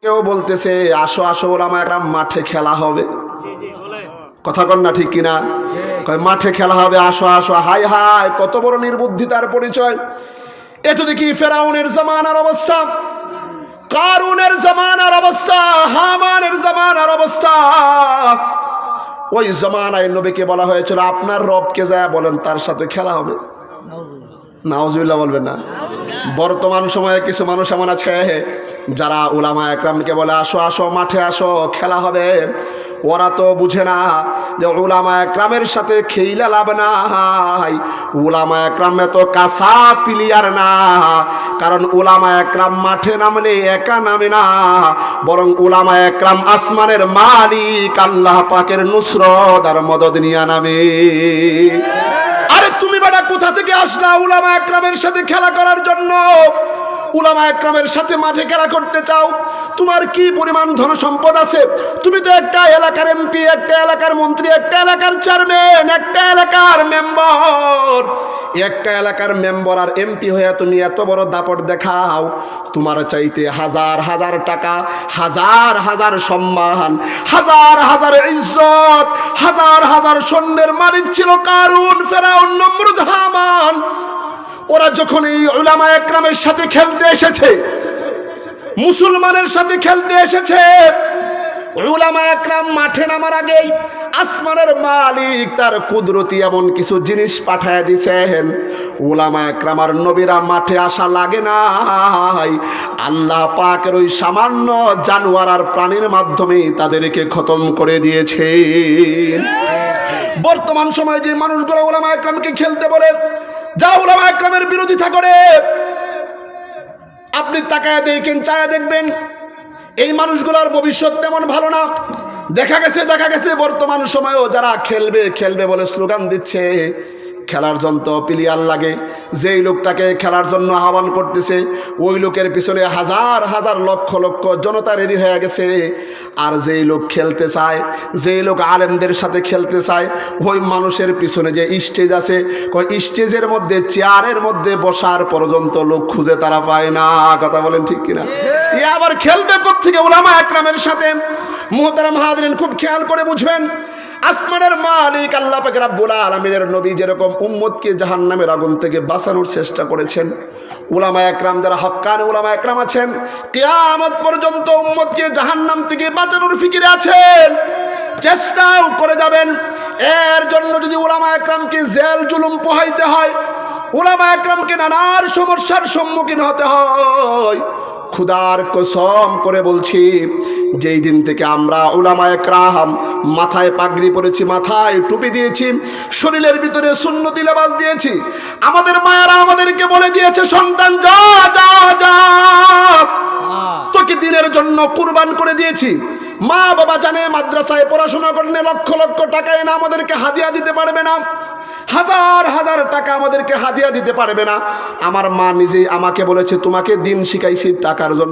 কেউ বলতেছে আসো আসো ওলামা একরাম মাঠে খেলা হবে, কথা কন না ঠিক কিনা? মাঠে খেলা হবে, আসো আসো। হাই হাই, কত বড় নির্বুদ্ধিতার পরিচয়! এ তো দেখি ফেরাউনের জামানার অবস্থা, কারুনের জামানার অবস্থা, হামানের জামানার অবস্থা। ওই জামানায় নবীকে বলা হয়েছিল আপনার রবকে যায় বলেন তার সাথে খেলা হবে। নাউজুবিল্লাহ বলবেন না? বর্তমান সময়ে কিছু মানুষ এমন আছে যারা উলামা একরামকে বলে আসো আসো মাঠে আসো খেলা হবে। ওরা তো বুঝে না যে উলামা একরামের সাথে খেইলা লাভ নাই। উলামা একরাম এত কাঁচা প্লেয়ার না, কারণ উলামা একরাম মাঠে নামলে একা নামে না, বরং উলামা একরাম আসমানের মালিক আল্লাহ পাকের নুসরত আর মদদ নিয়ে নামে। আরে তুমি বেটা কোথা থেকে আসলা উলামা একরামের সাথে খেলা করার জন্য? উলামা একরামের সাথে মাঠে খেলা করতে চাও? তোমার কি পরিমাণ ধন সম্পদ আছে? তুমি তো একটা এলাকার এমপি, একটা এলাকার মন্ত্রী, একটা এলাকার চেয়ারম্যান, একটা এলাকার মেম্বার। একটা এলাকার মেম্বার আর এমপি হয়ে তুমি এত বড় দাপট দেখাও। তোমার চাইতে হাজার হাজার টাকা, হাজার হাজার সম্মান, হাজার হাজার ইজ্জত, হাজার হাজার সৈন্যের মালিক ছিল কারুন, ফেরাউন, নমরুদ, হামান। ওরা যখন এই উলামা একরামের সাথে খেলতে এসেছে, মুসলমানের সাথে খেলতে এসেছে, উলামা একরাম মাঠে নামার আগেই আসমানের মালিক তার কুদরতি এমন কিছু জিনিস পাঠায় দিয়েছেন। উলামা একরাম আর নবীরা মাঠে আসা লাগে নাই, আল্লাহ পাকের ওই সামান্য জানোয়ার আর প্রাণীর মাধ্যমে তাদেরকে খতম করে দিয়েছেন। বর্তমান সময়ে যে মানুষগুলো উলামা একরামকে খেলতে বলে, যারা উলামা একরামের বিরোধিতা করে, আপনি তাকায় দেখেন, চায়া দেখবেন এই মানুষগুলোর ভবিষ্যৎ তেমন ভালো না। দেখা গেছে বর্তমান সময়েও যারা খেলবে খেলবে বলে স্লোগান দিচ্ছে, খেলার জন্য প্লেয়ার লাগে। যেই লোকটাকে খেলার জন্য আহ্বান করতেছে ওই লোকের পিছনে হাজার হাজার লক্ষ লক্ষ জনতা রেডি হয়ে গেছে। আর যেই লোক খেলতে চায়, যেই লোক আলেমদের সাথে খেলতে চায়, ওই মানুষের পিছনে যে স্টেজ আছে, স্টেজের মধ্যে চেয়ারের মধ্যে বসার পর্যন্ত লোক খুঁজে তারা পায় না। কথা বলেন ঠিক কিনা? এ আবার খেলবে কোত্থেকে উলামা একরামের সাথে? মুহতারাম হাজরিন, খুব খেয়াল করে বুঝবেন, আসমানের মালিক আল্লাহ পাক রব্বুল আলামিনের নবী যেরকম উম্মতকে জাহান্নামের আগুন থেকে বাঁচানোর চেষ্টা করেছেন, উলামা একরাম যারা হক্কানি উলামা একরাম আছেন, কিয়ামত পর্যন্ত উম্মতকে জাহান্নাম থেকে বাঁচানোর ফিকিরে আছেন, চেষ্টাও করে যাবেন। এর জন্য যদি উলামা একরামকে জেল জুলুম পোহাইতে হয়, উলামা একরামকে নানার সমস্যার সম্মুখীন হতে হয়, খুদার কসম করে বলছি, যেই দিন থেকে আমরা উলামা একরাম মাথায় পাগড়ি পরেছি, মাথায় টুপি দিয়েছি, শরীরের ভিতরে সুন্নতি লেবাস দিয়েছি, আমাদের মায়েরা আমাদেরকে বলে দিয়েছে, সন্তান যা যা যা, তোকে দিনের জন্য কুরবান করে দিয়েছি। মা বাবা জানে মাদ্রাসায় পড়াশোনা করলে লক্ষ লক্ষ টাকা এনে আমাদেরকে হাদিয়া দিতে পারবে না, হাজার হাজার টাকা আমাদেরকে হাদিয়া দিতে পারবে না। আমার মা নিজেই আমাকে বলেছে তোমাকে দিন শিখাইছি টাকার জন্য।